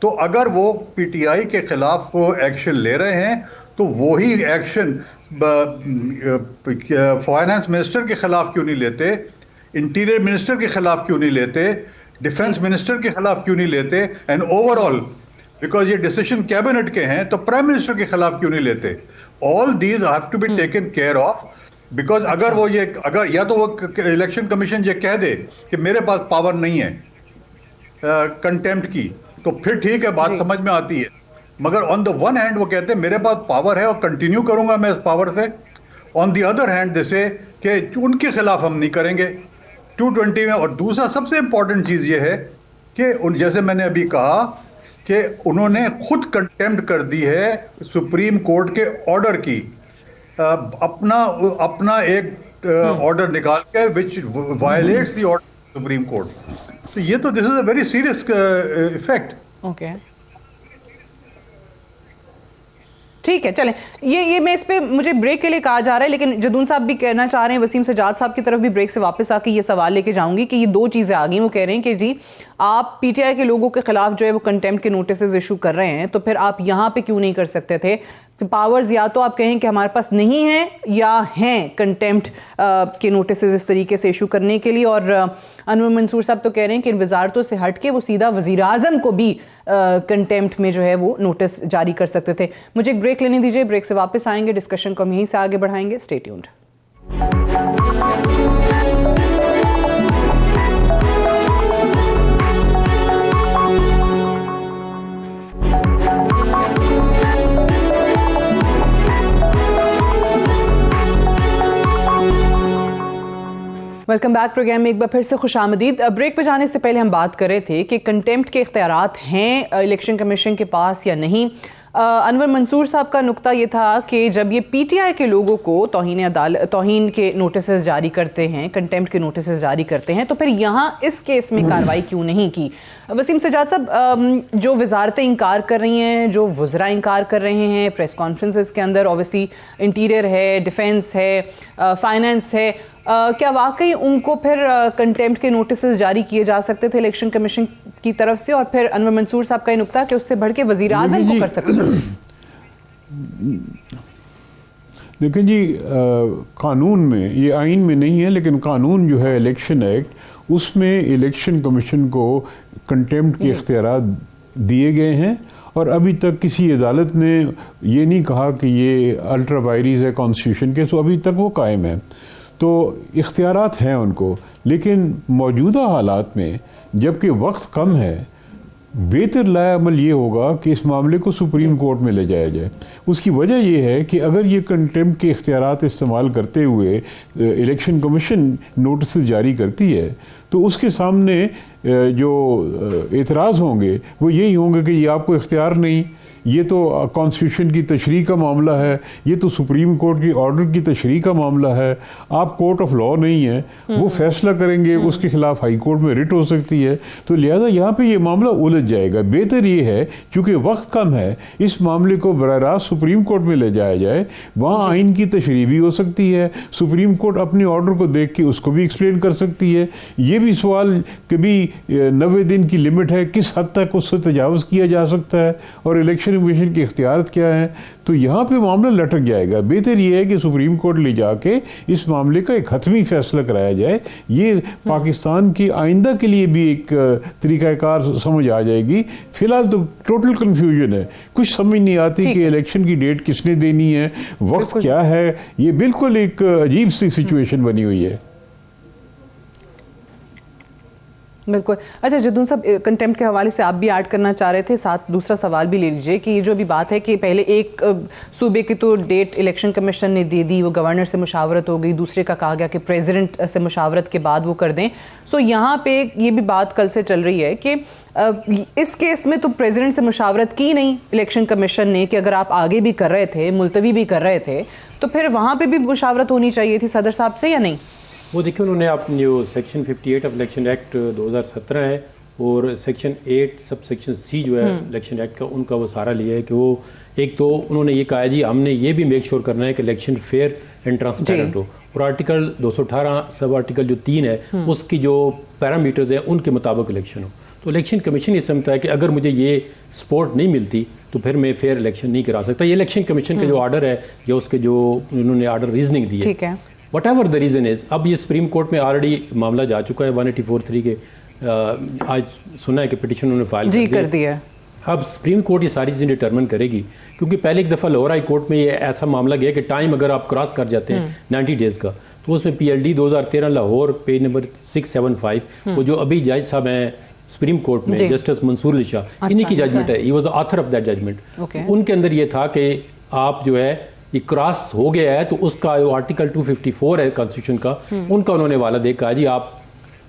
तो तो अगर वो पीटीआई के खिलाफ वो एक्शन ले रहे हैं तो वही एक्शन फाइनेंस मिनिस्टर के खिलाफ क्यों नहीं लेते, इंटीरियर मिनिस्टर के खिलाफ क्यों नहीं लेते, डिफेंस मिनिस्टर के खिलाफ क्यों नहीं लेते, एंड ओवरऑल बिकॉज ये डिसीजन कैबिनेट के हैं तो प्राइम मिनिस्टर के खिलाफ क्यों नहीं लेते। All these have to be taken care of, because अगर वो ये अगर या तो वो इलेक्शन कमीशन ये कह दे कि मेरे पास पावर नहीं है कंटेम्प्ट की, तो फिर ठीक है, बात समझ में आती है। मगर ऑन द वन हैंड वो कहते हैं मेरे पास पावर है और कंटिन्यू करूंगा मैं इस पावर से, ऑन द अदर हैंड जैसे कि उनके खिलाफ हम नहीं करेंगे 220 में। और दूसरा सबसे इंपॉर्टेंट चीज ये है कि जैसे मैंने अभी कहा कि उन्होंने खुद कंटेम्प्ट कर दी है सुप्रीम कोर्ट के ऑर्डर की, अपना एक ऑर्डर निकाल के which violates the order supreme court. तो ये तो this is a very serious effect. Okay, ठीक है, चलें। ये मैं इस पे मुझे ब्रेक के लिए कहा जा रहा है, लेकिन जदून साहब भी कहना चाह रहे हैं, वसीम सजाद साहब की तरफ भी ब्रेक से वापस आके ये सवाल लेके जाऊंगी कि ये दो चीज़ें आ गई। वो कह रहे हैं कि जी आप पीटीआई के लोगों के खिलाफ जो है वो कंटेम्प्ट के नोटिस इशू कर रहे हैं, तो फिर आप यहाँ पे क्यों नहीं कर सकते थे? तो पावर्स या तो आप कहें कि हमारे पास नहीं है या हैं कंटेम्प्ट के नोटिस इस तरीके से इशू करने के लिए। और अनवर मंसूर साहब तो कह रहे हैं कि इन वजारतों से हट के वो सीधा वजीर आजम को भी कंटेम्प्ट में जो है वो नोटिस जारी कर सकते थे। मुझे एक ब्रेक लेने दीजिए, ब्रेक से वापस आएंगे, डिस्कशन को हम यहीं से आगे बढ़ाएंगे। Stay tuned. Welcome back programme में एक बार फिर से खुशामदीद। ब्रेक पे जाने से पहले हम बात कर रहे थे कि कंटेम्प्ट के इख्तियारात हैं इलेक्शन कमीशन के पास या नहीं। अनवर मंसूर साहब का नुक्ता ये था कि जब ये पीटीआई के लोगों को तौहीन के नोटिस जारी करते हैं, कंटेम्प्ट के नोटिस जारी करते हैं, तो फिर यहाँ इस केस में कार्रवाई क्यों नहीं की? वसीम सजाद साहब, जो वजारतें इनकार कर रही हैं, जो वज़रा इनकार कर रहे हैं प्रेस कॉन्फ्रेंसेस के अंदर, ऑब्वियसली इंटीरियर है, डिफेंस है, फाइनेंस है, क्या वाकई उनको फिर कंटेम्प्ट के नोटिस जारी किए जा सकते थे इलेक्शन कमीशन की तरफ से? और फिर अनवर मंसूर साहब का ये नुक्ता कि उससे बढ़ के वजीर आजम को कर सकते थे। देखिए जी, कानून में, ये आइन में नहीं है लेकिन कानून जो है इलेक्शन एक्ट, उसमें इलेक्शन कमीशन को कंटेम्प्ट के इख्तियारात दिए गए हैं और अभी तक किसी अदालत ने ये नहीं कहा कि ये अल्ट्रा वायरीज है कॉन्स्टिट्यूशन के, तो अभी तक वो कायम है। तो इख्तियारात हैं उनको, लेकिन मौजूदा हालात में जबकि वक्त कम है, बेहतर लाएअमल ये होगा कि इस मामले को सुप्रीम कोर्ट में ले जाया जाए। उसकी वजह ये है कि अगर ये कंटेम्प्ट के इख्तियारात इस्तेमाल करते हुए इलेक्शन कमीशन नोटिस जारी करती है तो उसके सामने जो एतराज़ होंगे वो यही होंगे कि ये आपको इख्तियार नहीं, ये तो कॉन्स्टिट्यूशन की तशरीह का मामला है, ये तो सुप्रीम कोर्ट की ऑर्डर की तशरीह का मामला है, आप कोर्ट ऑफ लॉ नहीं है, वो फैसला करेंगे, उसके खिलाफ हाई कोर्ट में रिट हो सकती है। तो लिहाजा यहाँ पे ये मामला उलझ जाएगा। बेहतर ये है क्योंकि वक्त कम है, इस मामले को बराह रास्त सुप्रीम कोर्ट में ले जाया जाए, वहाँ आइन की तशरीह भी हो सकती है, सुप्रीम कोर्ट अपने ऑर्डर को देख के उसको भी एक्सप्लेन कर सकती है। ये भी सवाल कि भी 90 दिन की लिमिट है, किस हद तक उससे तजावज़ किया जा सकता है और इलेक्शन कमीशन के इख्तियार क्या है, तो यहाँ पे मामला लटक जाएगा। बेहतर ये है कि सुप्रीम कोर्ट ले जाके इस मामले का एक हतमी फैसला कराया जाए। ये पाकिस्तान की आइंदा के लिए भी एक तरीक़ाकार समझ आ जाएगी। फिलहाल तो टोटल कन्फ्यूजन है, कुछ समझ नहीं आती कि इलेक्शन की डेट किसने देनी है, वक्त क्या है, ये बिल्कुल एक अजीब सी सिचुएशन बनी हुई है। बिल्कुल। अच्छा जदून साहब, कंटेम्प्ट के हवाले से आप भी ऐड करना चाह रहे थे, साथ दूसरा सवाल भी ले लीजिए कि ये जो भी बात है कि पहले एक सूबे की तो डेट इलेक्शन कमीशन ने दे दी, वो गवर्नर से मुशावरत हो गई, दूसरे का कहा गया कि प्रेसिडेंट से मुशावरत के बाद वो कर दें। सो यहाँ पे ये भी बात कल से चल रही है कि इस केस में तो प्रेसिडेंट से मुशावरत की नहीं इलेक्शन कमीशन ने कि अगर आप आगे भी कर रहे थे, मुलतवी भी कर रहे थे, तो फिर वहाँ पर भी मुशावरत होनी चाहिए थी सदर साहब से या नहीं? वो देखिए, उन्होंने अपनी जो सेक्शन 58 ऑफ इलेक्शन एक्ट 2017 है और सेक्शन 8 सब सेक्शन C जो है इलेक्शन एक्ट का, उनका वो सहारा लिया है कि वो एक तो उन्होंने ये कहा है जी हमने ये भी मेक श्योर करना है कि इलेक्शन फेयर एंड ट्रांसपेरेंट हो, और आर्टिकल 218 सब आर्टिकल जो 3 है उसकी जो पैरामीटर्स हैं उनके मुताबिक इलेक्शन हो। तो इलेक्शन कमीशन ये समझता है कि अगर मुझे ये सपोर्ट नहीं मिलती तो फिर मैं फेयर इलेक्शन नहीं करा सकता। ये इलेक्शन कमीशन का जो ऑर्डर है या उसके जो उन्होंने ऑर्डर रीजनिंग दी है, what ever the reason is, अब ये सुप्रीम कोर्ट में ऑलरेडी मामला जा चुका है 184(3) के, आज सुना है कि पिटिशन उन्होंने फाइल कर दिया। अब सुप्रीम कोर्ट ये सारी चीज़ें डिटर्मिन करेगी, क्योंकि पहले एक दफ़ा लाहौर हाई कोर्ट में ये ऐसा मामला गया कि टाइम अगर आप क्रॉस कर जाते हैं 90 डेज़ का, तो उसमें PLD 2013 लाहौर पेज नंबर 675, वो जो अभी जज साहब हैं सुप्रीम कोर्ट में, जस्टिस मंसूर अली शाह, इन्हीं की जजमेंट है, he was the author of that judgment. उनके अंदर ये था कि आप जो है ये क्रॉस हो गया है तो उसका जो आर्टिकल 254 है कॉन्स्टिट्यूशन का, उनका उन्होंने वाला देखा जी आप,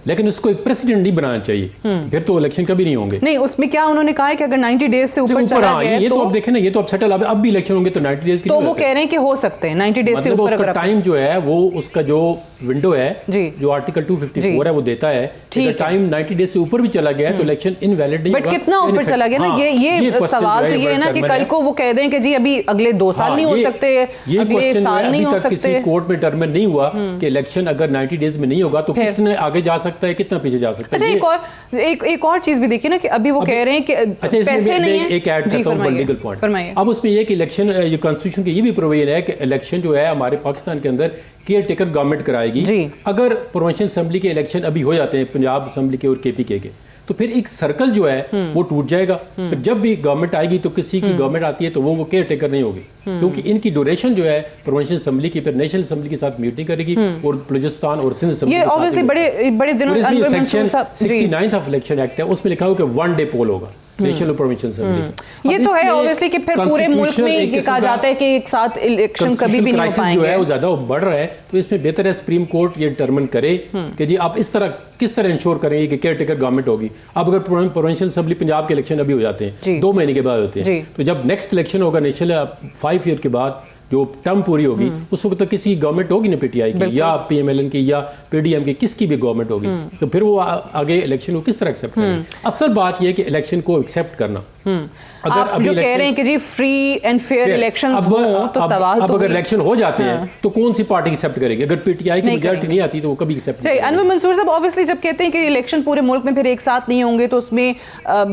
लेकिन उसको एक प्रेसिडेंट नहीं बनाना चाहिए, फिर तो इलेक्शन कभी नहीं होंगे। नहीं, उसमें क्या उन्होंने कहा है कि अगर 90 डेज से ऊपर चला गया ये तो आप देखें ना, ये तो अब सेटल, अब भी इलेक्शन होंगे तो 90 डेज की, तो वो कह रहे हैं कि हो सकते हैं 90 डेज से ऊपर। अगर टाइम जो है वो उसका जो विंडो है जो आर्टिकल 254 है वो देता है, अगर टाइम 90 डेज से ऊपर भी चला गया है तो इलेक्शन इनवैलिड नहीं होगा। बट कितना ऊपर चला गया ना, ये सवाल तो ये है ना कि कल को वो कह दें कि जी अभी अगले 2 साल नहीं हो सकते, अगले साल नहीं हो सकते। किसी कोर्ट में डिटरमिन नहीं हुआ कि इलेक्शन अगर 90 डेज में नहीं होगा तो कितने आगे जा सकता है, कितना पीछे जा सकता है। अच्छा, एक और चीज भी देखिए ना कि अभी वो कह रहे हैं कि पैसे नहीं है। एक ऐड करता हूं लीगल पॉइंट। अब उसमें ये कि इलेक्शन, ये कॉन्स्टिट्यूशन की ये भी प्रोविजन है कि इलेक्शन जो है हमारे पाकिस्तान के अंदर केयर टेकर गवर्नमेंट कराएगी। अगर प्रोविंशियल असेंबली के इलेक्शन अभी हो जाते हैं पंजाब असेंबली के और KPK के, तो फिर एक सर्कल जो है वो टूट जाएगा। फिर जब भी गवर्नमेंट आएगी तो किसी की गवर्नमेंट आती है तो वो केयर टेकर नहीं होगी, क्योंकि इनकी ड्यूरेशन जो है प्रोविंशियल असेंबली की फिर नेशनल असेंबली के साथ मीटिंग करेगी और बलूचिस्तान और सिंध असेंबली, ये ऑब्वियसली बड़े दिनों 69 ऑफ इलेक्शन एक्ट है, उसमें लिखा हुआ कि 1 डे पोल होगा नेशनल प्रोविंशियल असेंबली। ये तो है ऑब्वियसली कि फिर पूरे मुल्क में ये कहा जाता है कि एक साथ इलेक्शन कभी भी नहीं हो पाएंगे, जो है वो ज्यादा बढ़ रहा है। तो इसमें बेहतर है सुप्रीम कोर्ट ये डिटरमिन करे कि जी आप इस तरह किस तरह इंश्योर करेंगे कि केयर टेकर गवर्नमेंट होगी। अब अगर प्रोविंशियल असेंबली पंजाब के इलेक्शन अभी हो जाते हैं 2 महीने के बाद होते हैं, तो जब नेक्स्ट इलेक्शन होगा नेशनल 5 ईयर के बाद जो टर्म पूरी होगी उस वक्त तक किसी गवर्नमेंट होगी ना PTI की या PMLN की या PDM की, किसकी भी गवर्नमेंट होगी, तो फिर वो आगे इलेक्शन को किस तरह एक्सेप्ट करेंगे। असल बात यह है कि इलेक्शन को एक्सेप्ट करना। अगर आप जो कह रहे हैं कि जी फ्री एंड फेयर इलेक्शंस हो, तो सवाल अब अगर इलेक्शन हो जाते हैं तो कौन सी पार्टी एक्सेप्ट करेगी? अगर PTI की मेजॉरिटी नहीं आती तो वो कभी एक्सेप्ट नहीं करेगी। अनवर मंसूर साहब, ऑब्वियसली जब कहते हैं कि इलेक्शन पूरे मुल्क में फिर एक साथ नहीं होंगे तो उसमें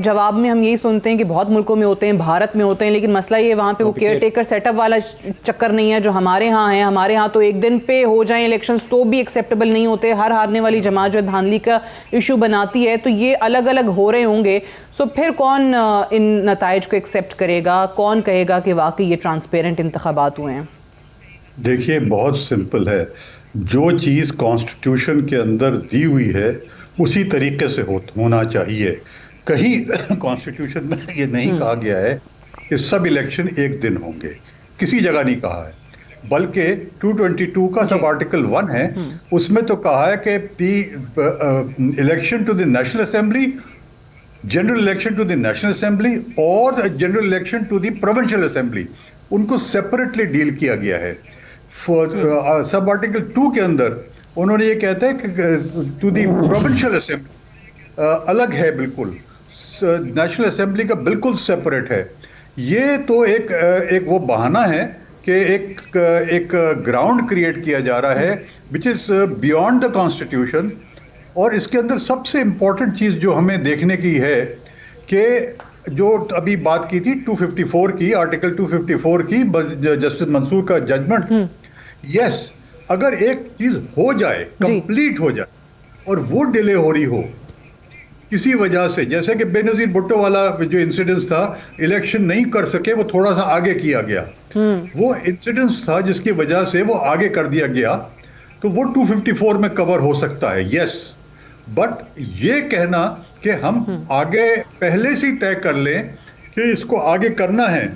जवाब में हम यही सुनते हैं कि बहुत मुल्कों में होते हैं, भारत में होते हैं, लेकिन मसला ये वहाँ पे वो केयर टेकर सेटअप वाला चक्कर नहीं है जो हमारे यहाँ है। हमारे यहाँ तो एक दिन पे हो जाए इलेक्शंस तो भी एक्सेप्टेबल नहीं होते, हर हारने वाली जमात जो धांधली का इशू बनाती है, तो ये अलग अलग हो रहे होंगे। सो फिर कौन इन नताइज को एक्सेप्ट करेगा, कौन कहेगा कि वाकई ये ट्रांसपेरेंट इंतखाबात हुए हैं? देखिए बहुत सिंपल है, जो चीज़ कॉन्स्टिट्यूशन के अंदर दी हुई है उसी तरीके से होना चाहिए। कहीं कॉन्स्टिट्यूशन में ये नहीं कहा गया है कि सब इलेक्शन एक दिन होंगे, किसी जगह नहीं कहा है, बल्कि 222 का सब आर्टिकल 1 है, उसमें तो कहा है कि the election to the national assembly, general election to the national assembly और general election to the provincial assembly, उनको सेपरेटली डील किया गया है। सब आर्टिकल 2 के अंदर उन्होंने ये कहता है कि टू द प्रोविंशियल असेंबली अलग है, बिल्कुल नेशनल असेंबली का बिल्कुल सेपरेट है। ये तो एक वो बहाना है कि एक ग्राउंड क्रिएट किया जा रहा है which is beyond the constitution. और इसके अंदर सबसे इम्पोर्टेंट चीज़ जो हमें देखने की है कि जो अभी बात की थी 254 की, आर्टिकल 254 की, जस्टिस मंसूर का जजमेंट, यस, अगर एक चीज़ हो जाए, कंप्लीट हो जाए और वो डिले हो रही हो किसी वजह से, जैसे कि बेनज़ीर भुट्टो वाला जो इंसिडेंस था, इलेक्शन नहीं कर सके, वो थोड़ा सा आगे किया गया, वो इंसिडेंस था जिसकी वजह से वो आगे कर दिया गया, तो वो 254 में कवर हो सकता है, यस। बट ये कहना कि हम आगे पहले से ही तय कर लें कि इसको आगे करना है,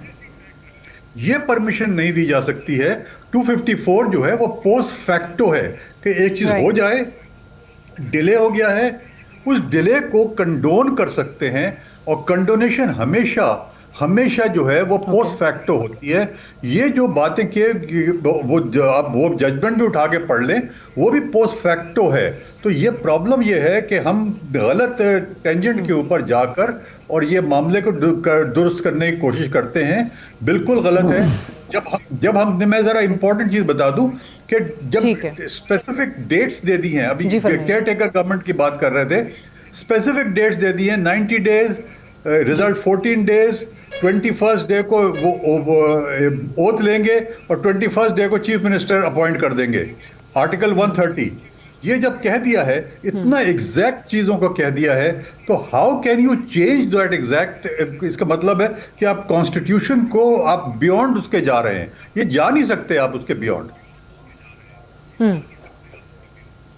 ये परमिशन नहीं दी जा सकती है। 254 जो है वो पोस्ट फैक्टो है कि एक चीज हो जाए, डिले हो गया है, उस डिले को कंडोन कर सकते हैं, और कंडोनेशन हमेशा जो है वो पोस्ट फैक्टो होती है। ये जो बातें किए वो आप वो जजमेंट भी उठा के पढ़ लें, वो भी पोस्ट फैक्टो है। तो ये प्रॉब्लम ये है कि हम गलत टेंजेंट के ऊपर जाकर और ये मामले को दुरुस्त करने की कोशिश करते हैं, बिल्कुल गलत है। मैं जरा इंपॉर्टेंट चीज बता दूं कि जब स्पेसिफिक डेट्स दे दी हैं, अभी केयर टेकर गवर्नमेंट की बात कर रहे थे, स्पेसिफिक डेट्स दे दी हैं, 90 days, result 14 days, 21st day को वो ओथ लेंगे और 21st डे को चीफ मिनिस्टर अपॉइंट कर देंगे। आर्टिकल 130 ये जब कह दिया है, इतना एग्जैक्ट चीजों को कह दिया है, तो how can you change that exact? इसका मतलब है कि आप कॉन्स्टिट्यूशन को आप बियॉन्ड उसके जा रहे हैं, ये जा नहीं सकते आप उसके बियॉन्ड।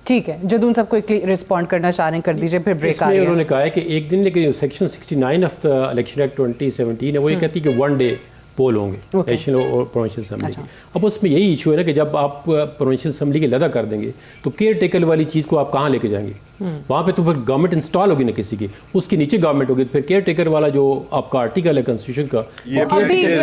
ठीक है, जदून साहब कोई रिस्पॉन्ड करना चाह रहे हैं कर दीजिए, फिर ब्रेक आ रही है। उन्होंने कहा है कि एक दिन, लेकिन section 69 of the election act 2017 है वो ये कहती है कि 1 डे पोल होंगे नेशनल और प्रोविंशियल असेंबली के। अब उसमें यही इशू है ना कि जब आप प्रोविंशियल असेंबली के लदा कर देंगे तो केयर टेकर वाली चीज़ को आप कहाँ लेके जाएंगे? वहाँ पे तो फिर गवर्नमेंट इंस्टॉल होगी ना किसी की, उसके नीचे गवर्नमेंट होगी, फिर केयर टेकर वाला जो आपका आर्टिकल है कॉन्स्टिट्यूशन का,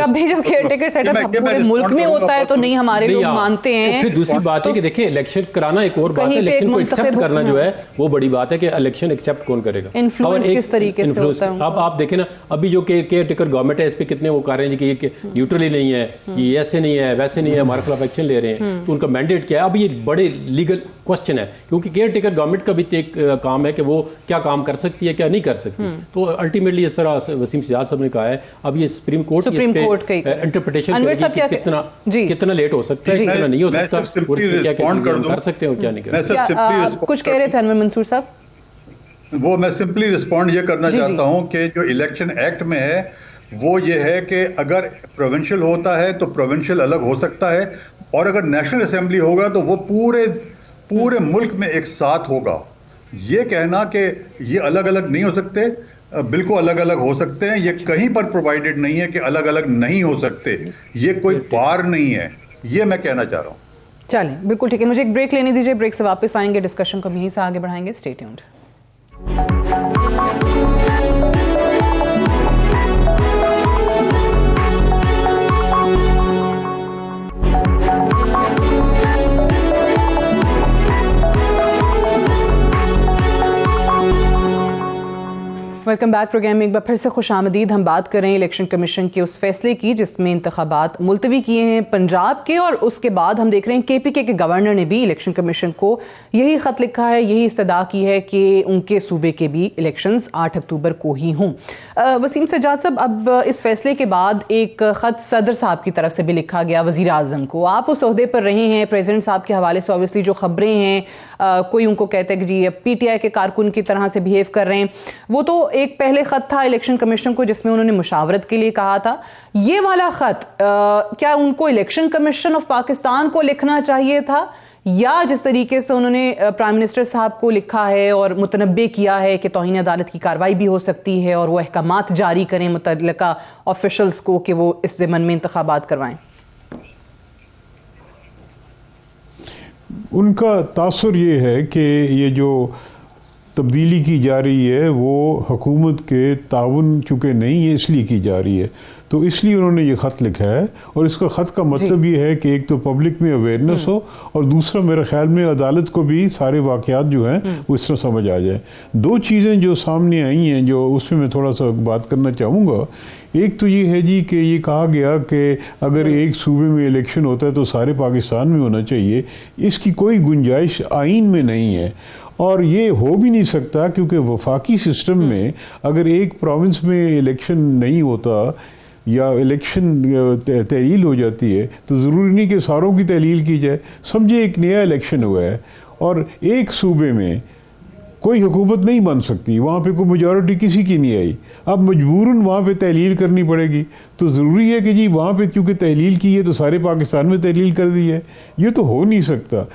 अभी जब केयर टेकर सेटअप पूरे मुल्क में होता है तो नहीं हमारे लोग मानते हैं। फिर दूसरी बात है कि देखिए इलेक्शन कराना एक और बात है, इलेक्शन को एक्सेप्ट करना जो है वो बड़ी बात है कि इलेक्शन एक्सेप्ट कौन करेगा, इन्फ्लुएंस किस तरीके से होता है। अब आप देखें ना, अभी जो केयर टेकर गवर्नमेंट है इस पर कितने वो कर रहे हैं कि ये न्यूट्रली नहीं है, ये ऐसे नहीं है वैसे नहीं है, हमारे खिलाफ एक्शन ले रहे हैं, तो उनका मैंडेट क्या है? अब ये बड़े लीगल क्वेश्चन है, क्योंकि केयर टेकर गवर्नमेंट का भी एक काम है कि वो क्या काम कर सकती है क्या नहीं कर सकती। तो अल्टीमेटली इस तरह वसीम सियाद साहब ने कहा है, अब ये सुप्रीम कोर्ट इंटरप्रिटेशन कितना लेट हो सकता है, कितना नहीं हो सकता, कर सकते हैं और क्या नहीं कर सकते। कुछ कह रहे थे अनवर मंसूर साहब? वो मैं सिंपली रिस्पॉन्ड ये करना चाहता हूं कि जो इलेक्शन एक्ट में है वो ये है कि अगर प्रोविंशियल होता है तो प्रोविंशियल अलग हो सकता है, और अगर नेशनल असेंबली होगा तो वो पूरे मुल्क में एक साथ होगा। ये कहना कि ये अलग अलग नहीं हो सकते, बिल्कुल अलग अलग हो सकते हैं, ये कहीं पर प्रोवाइडेड नहीं है कि अलग अलग नहीं हो सकते, ये कोई बार नहीं है, ये मैं कहना चाह रहा हूं। चलें, बिल्कुल ठीक है, मुझे एक ब्रेक लेने दीजिए, ब्रेक से वापस आएंगे, डिस्कशन को यहीं से आगे बढ़ाएंगे। Stay tuned. Welcome back programme में एक बार फिर से खुश आमदीद। हम बात करें इलेक्शन कमीशन के उस फैसले की जिसमें इंतखाबात मुलतवी किए हैं पंजाब के, और उसके बाद हम देख रहे हैं KPK के गवर्नर ने भी इलेक्शन कमीशन को यही ख़त लिखा है, यही इस्तदा की है कि उनके सूबे के भी इलेक्शंस 8 अक्टूबर को ही हों। वसीम सज्जाद साहब, अब इस फैसले के बाद एक ख़त सदर साहब की तरफ से भी लिखा गया वज़ीर आज़म को। आप उस ओहदे पर रहे हैं, प्रेसिडेंट साहब के हवाले से ऑब्वियसली जो खबरें हैं, कोई उनको कहता है कि जी PTI के कारकुन की तरह से बिहेव कर रहे हैं, वो तो एक पहले खत था इलेक्शन कमीशन को जिसमें उन्होंने मुशावरत के लिए कहा था। ये वाला खत क्या उनको इलेक्शन कमीशन ऑफ पाकिस्तान को लिखना चाहिए था, या जिस तरीके से उन्होंने प्राइम मिनिस्टर साहब को लिखा है और मुतनब्बे किया है कि तौहीन अदालत की कार्रवाई भी हो सकती है और वो अहकामात जारी करें मुतल्लिका ऑफिशल्स को कि वो इस ज़मन में इंतखाबात करवाएं? उनका तासुर ये है कि ये जो तब्दीली की जा रही है वो हुकूमत के ताउन चूँकि नहीं है इसलिए की जा रही है, तो इसलिए उन्होंने ये ख़त लिखा है। और इसका ख़त का मतलब ये है कि एक तो पब्लिक में अवेयरनेस हो, और दूसरा मेरे ख्याल में अदालत को भी सारे वाक़यात जो हैं वो इस तरह समझ आ जाए। दो चीज़ें जो सामने आई हैं जो उसमें मैं थोड़ा सा बात करना चाहूँगा। एक तो ये है जी कि ये कहा गया कि अगर एक सूबे में इलेक्शन होता है तो सारे पाकिस्तान में होना चाहिए, इसकी कोई गुंजाइश आइन में नहीं है और ये हो भी नहीं सकता, क्योंकि वफाकी सिस्टम में अगर एक प्रोविंस में इलेक्शन नहीं होता या इलेक्शन तहलील हो जाती है तो ज़रूरी नहीं कि सारों की तहलील की जाए। समझे एक नया इलेक्शन हुआ है और एक सूबे में कोई हुकूमत नहीं बन सकती, वहाँ पे कोई मेजॉरिटी किसी की नहीं आई, अब मजबूरन वहाँ पे तहलील करनी पड़ेगी, तो ज़रूरी है कि जी वहाँ पे क्योंकि तहलील की है तो सारे पाकिस्तान में तहलील कर दी है, ये तो हो नहीं सकता।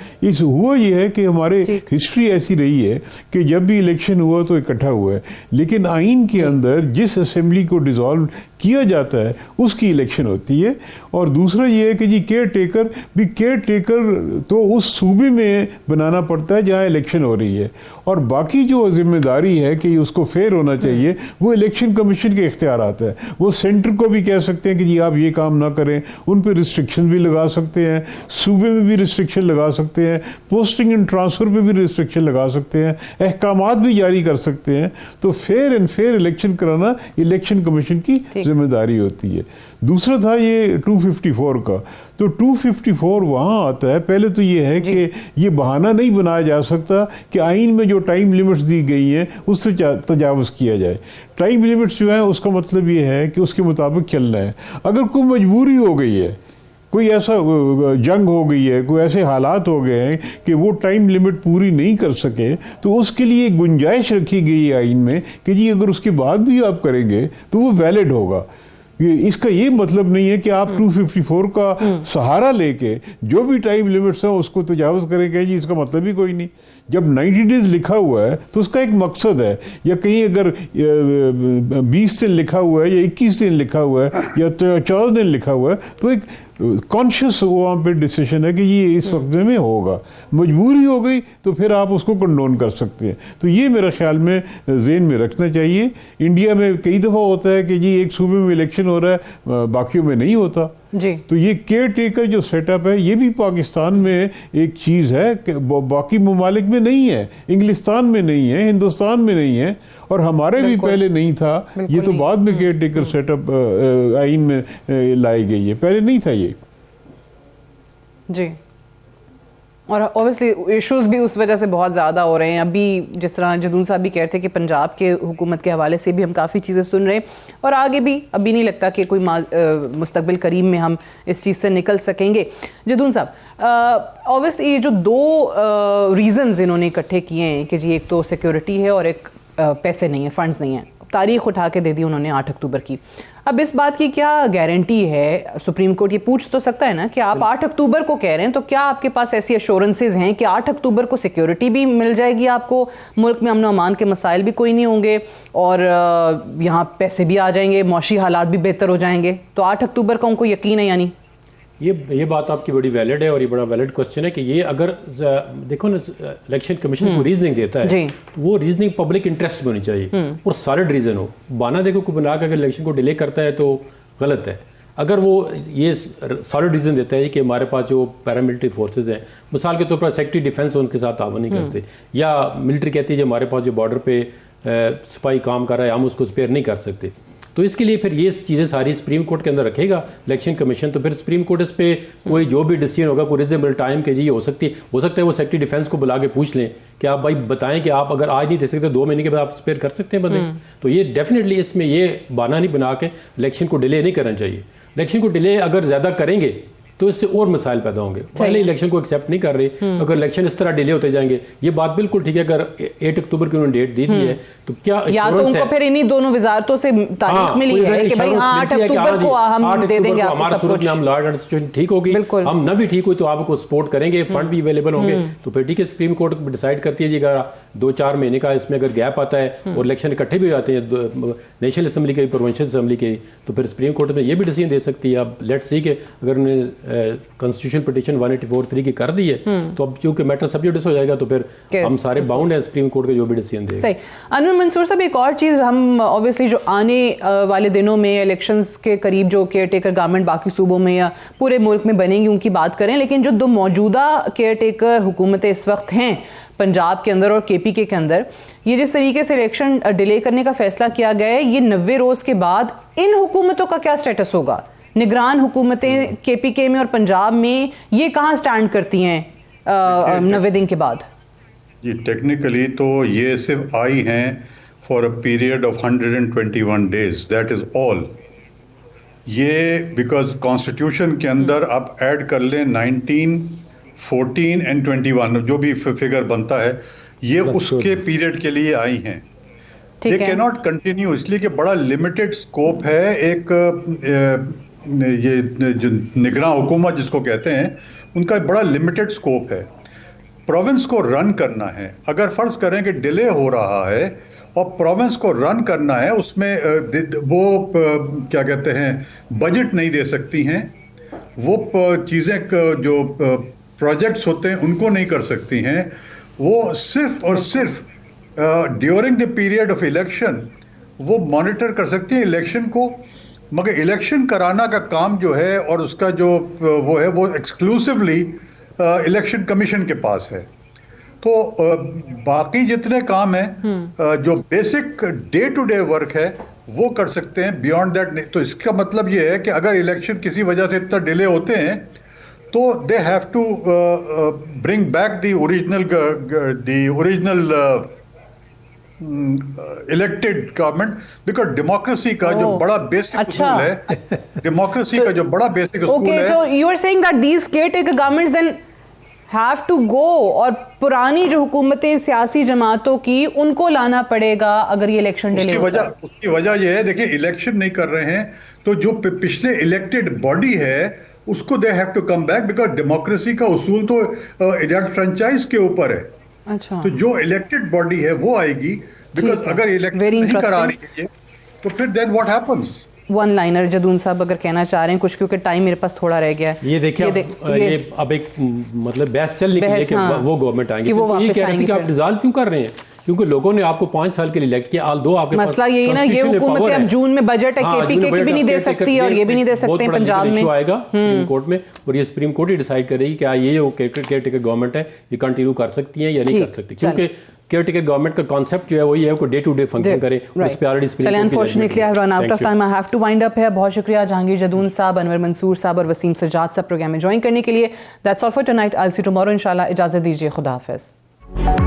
हुआ ये है कि हमारे हिस्ट्री ऐसी रही है कि जब भी इलेक्शन हुआ तो इकट्ठा हुआ है, लेकिन आइन के अंदर जिस असेंबली को डिज़ोल्व किया जाता है उसकी इलेक्शन होती है। और दूसरा ये है कि जी केयर टेकर तो उस सूबे में बनाना पड़ता है जहाँ इलेक्शन हो रही है, और बाकी जो जिम्मेदारी है कि उसको फेयर होना चाहिए वो इलेक्शन कमीशन के इख्तियारात है। वो सेंटर को भी कह सकते हैं कि जी आप ये काम ना करें, उन पर रिस्ट्रिक्शन भी लगा सकते हैं, सूबे में भी रिस्ट्रिक्शन लगा सकते हैं, पोस्टिंग एंड ट्रांसफ़र पे भी रिस्ट्रिक्शन लगा सकते हैं, अहकामात भी जारी कर सकते हैं। तो फेयर एंड फेयर इलेक्शन कराना इलेक्शन कमीशन की जिम्मेदारी होती है। दूसरा था ये 254 का। तो 254 वहाँ आता है, पहले तो ये है कि ये बहाना नहीं बनाया जा सकता कि आइन में जो टाइम लिमिट्स दी गई हैं उससे तजावुज़ किया जाए। टाइम लिमिट्स जो है उसका मतलब ये है कि उसके मुताबिक चलना है। अगर कोई मजबूरी हो गई है, कोई ऐसा जंग हो गई है, कोई ऐसे हालात हो गए हैं कि वो टाइम लिमिट पूरी नहीं कर सके, तो उसके लिए गुंजाइश रखी गई है आइन में कि जी अगर उसके बाद भी आप करेंगे तो वो वैलिड होगा। इसका ये मतलब नहीं है कि आप 254 का सहारा लेके जो भी टाइम लिमिट्स हैं उसको तजावुज़ करेंगे, जी इसका मतलब ही कोई नहीं। जब 90 डेज लिखा हुआ है तो उसका एक मकसद है, या कहीं अगर 20 दिन लिखा हुआ है या 21 दिन लिखा हुआ है या 14 दिन लिखा हुआ है, तो एक कॉन्शियस वहाँ पे डिसीजन है कि ये इस वक्त में होगा। मजबूरी हो गई तो फिर आप उसको कंडोन कर सकते हैं। तो ये मेरे ख्याल में ज़हन में रखना चाहिए। इंडिया में कई दफ़ा होता है कि जी एक सूबे में इलेक्शन हो रहा है, बाकियों में नहीं होता जी। तो ये केयर टेकर जो सेटअप है ये भी पाकिस्तान में एक चीज़ है कि बाकी ममालिक में नहीं है, इंग्लिस्तान में नहीं है, हिंदुस्तान में नहीं है, और हमारे भी पहले नहीं था। ये तो बाद में केयर टेकर सेटअप आइन में लाई गई है, पहले नहीं था ये जी। और ऑब्वियसली इश्यूज भी उस वजह से बहुत ज़्यादा हो रहे हैं। अभी जिस तरह जदून साहब भी कह रहे थे कि पंजाब के हुकूमत के हवाले से भी हम काफ़ी चीज़ें सुन रहे हैं, और आगे भी अभी नहीं लगता कि कोई मुस्तकबिल करीब में हम इस चीज़ से निकल सकेंगे। जदून साहब, ऑब्वियसली ये जो दो रीज़न्स इन्होंने इकट्ठे किए हैं कि जी एक तो सिक्योरिटी है और एक पैसे नहीं है, फंड्स नहीं है, तारीख उठा के दे दी उन्होंने 8 अक्टूबर की। अब इस बात की क्या गारंटी है? सुप्रीम कोर्ट ये पूछ तो सकता है ना कि आप 8 अक्टूबर को कह रहे हैं, तो क्या आपके पास ऐसी एश्योरेंसेज हैं कि 8 अक्टूबर को सिक्योरिटी भी मिल जाएगी आपको, मुल्क में अमन अमान के मसाइल भी कोई नहीं होंगे, और यहाँ पैसे भी आ जाएंगे, मौशी हालात भी बेहतर हो जाएंगे? तो 8 अक्टूबर का उनको यकीन है? यानी ये बात आपकी बड़ी वैलिड है, और ये बड़ा वैलिड क्वेश्चन है कि ये अगर देखो ना इलेक्शन कमीशन को रीजनिंग देता है तो वो रीजनिंग पब्लिक इंटरेस्ट में होनी चाहिए और सॉलिड रीजन हो। बाना देखो को बना के अगर इलेक्शन को डिले करता है तो गलत है। अगर वो ये सॉलिड रीजन देता है कि हमारे पास जो पैरामिलिट्री फोर्सेज हैं, मिसाल के तौर पर सेक्रेटरी डिफेंस उनके साथ तावन नहीं करते, या मिलिट्री कहती है जो हमारे पास जो बॉर्डर पे सिपाही काम कर रहा है हम उसको स्पेयर नहीं कर सकते, तो इसके लिए फिर ये चीज़ें सारी सुप्रीम कोर्ट के अंदर रखेगा इलेक्शन कमीशन। तो फिर सुप्रीम कोर्ट इस पे कोई जो भी डिसीजन होगा कोई रिजनेबल टाइम के जी हो सकता है वो सेक्रेटरी डिफेंस को बुला के पूछ लें कि आप भाई बताएं कि आप अगर आज नहीं दे सकते 2 महीने के बाद आप स्पेयर कर सकते हैं बंदे। तो ये डेफिनेटली इसमें ये बहाना नहीं बना के इलेक्शन को डिले नहीं करना चाहिए। इलेक्शन को डिले अगर ज़्यादा करेंगे तो इससे और मसाइल पैदा होंगे। पहले इलेक्शन को एक्सेप्ट नहीं कर रहे, अगर इलेक्शन इस तरह डिले होते जाएंगे, ये बात बिल्कुल ठीक है। अगर 8 अक्टूबर की उन्होंने डेट दी है तो क्या या तो उनको फिर इन्हीं दोनों वजारतों से तारीख मिली है कि भाई 8 अक्टूबर को हम दे देंगे आपको सब कुछ, हम लॉ एंड सिचुएशन ठीक होगी, हम न भी ठीक हुई तो आपको सपोर्ट करेंगे, फंड भी अवेलेबल होंगे। तो फिर ठीक है, सुप्रीम कोर्ट डिसाइड करती है जी अगर 2-4 महीने का इसमें अगर गैप आता है और इलेक्शन इकट्ठे भी हो जाते हैं नेशनल असेंबली के प्रोविंशियल असेंबली के, तो फिर सुप्रीम कोर्ट में ये भी डिसीजन दे सकती है। अब लेट्स सी के अगर उन्हें कॉन्स्टिट्यूशन पिटीशन 184(3) की कर दी है तो अब चूंकि मैटर सब जुडिस हो जाएगा तो फिर हम सारे बाउंड है सुप्रीम कोर्ट के जो भी डिसीजन देगा। सही। अनवर मंसूर साहब, एक और चीज़, हम ऑब्वियसली जो आने वाले दिनों में इलेक्शंस के करीब जो केयर टेकर गवर्नमेंट बाकी सूबों में या पूरे मुल्क में बनेंगी उनकी बात करें, लेकिन जो दो मौजूदा केयर टेकर हुकूमतें इस वक्त हैं पंजाब के अंदर और केपीके के अंदर, ये जिस तरीके से इलेक्शन डिले करने का फैसला किया गया है, ये 90 रोज़ के बाद इन हुकूमतों का क्या स्टेटस होगा? निगरान हुकूमतें केपीके में और पंजाब में ये कहाँ स्टैंड करती हैं 90 दिन के बाद? जी टेक्निकली तो ये सिर्फ आई हैं for a period of 121 days, that is all. ये बिकॉज कॉन्स्टिट्यूशन के अंदर आप ऐड कर लें 19, 14 एंड 21 जो भी फिगर बनता है, ये उसके पीरियड के लिए आई हैं। दे कैन नॉट कंटिन्यू, इसलिए कि बड़ा लिमिटेड स्कोप है। एक ये जो निगरान हुकूमत जिसको कहते हैं उनका बड़ा लिमिटेड स्कोप है। प्रोविंस को रन करना है, अगर फर्ज करें कि डिले हो रहा है और प्रोविंस को रन करना है, उसमें वो क्या कहते हैं बजट नहीं दे सकती हैं, वो चीज़ें जो प्रोजेक्ट्स होते हैं उनको नहीं कर सकती हैं। वो सिर्फ और सिर्फ during the period of election वो मॉनिटर कर सकती हैं इलेक्शन को, मगर इलेक्शन कराना का काम जो है और उसका जो वो है वो एक्सक्लूसिवली इलेक्शन कमीशन के पास है। तो बाकी जितने काम हैं जो basic day to day work है वो कर सकते हैं, बियॉन्ड दैट नहीं। तो इसका मतलब ये है कि अगर इलेक्शन किसी वजह से इतना डिले होते हैं तो they have to bring back the original elected government, because democracy का जो बड़ा बेसिक उसूल है, डेमोक्रेसी का जो बड़ा बेसिक उसूल है। Okay, so you are saying that these caretaker governments then have to go, और पुरानी जो हुकूमतें सियासी जमातों की उनको लाना पड़ेगा अगर ये इलेक्शन डिले होता है। उसकी वजह ये है, देखिए इलेक्शन नहीं कर रहे हैं तो जो पिछले इलेक्टेड बॉडी है उसको they have to come back, because democracy का उसूल तो फ्रेंचाइज के ऊपर है। अच्छा, तो जो इलेक्टेड बॉडी है वो आएगी, बिकॉज अगर इलेक्शन नहीं करा रही है तो फिर then what happens. One liner Jadoon साहब अगर कहना चाह रहे हैं कुछ, क्योंकि टाइम मेरे पास थोड़ा रह गया है। ये देखिए ये अब एक मतलब बहस चल निकली है कि वो गवर्नमेंट आएंगे, वो ये कह रहे थे कि आप डिसॉल्व क्यों कर रहे हैं, क्योंकि लोगों ने आपको 5 साल के लिए इलेक्ट किया, दो आपके मसला यही ना, ये हुकूमत अब जून में बजट है, केपीके की भी नहीं दे सकती और ये भी नहीं दे सकते पंजाब में। आएगा सुप्रीम कोर्ट में और ये सुप्रीम कोर्ट ही डिसाइड करेगी क्या ये जो केयरटेकर गवर्नमेंट है ये कंटिन्यू कर सकती है या नहीं कर सकती, क्योंकि केयरटेकर गवर्नमेंट का कॉन्सेप्ट जो है वही है, डे टू डे फंक्शन करे, उस पे ऑलरेडी सुप्रीम कोर्ट की unfortunately I have run out of time, I have to wind up है। बहुत शुक्रिया जहांगीर जदून साहब, अनवर मंसूर साहब और वसीम सज्जाद साहब प्रोग्राम में ज्वाइन करने के लिए। That's all for tonight, I will see you tomorrow इंशाल्लाह। इजाजत दीजिए, खुदा हाफिज।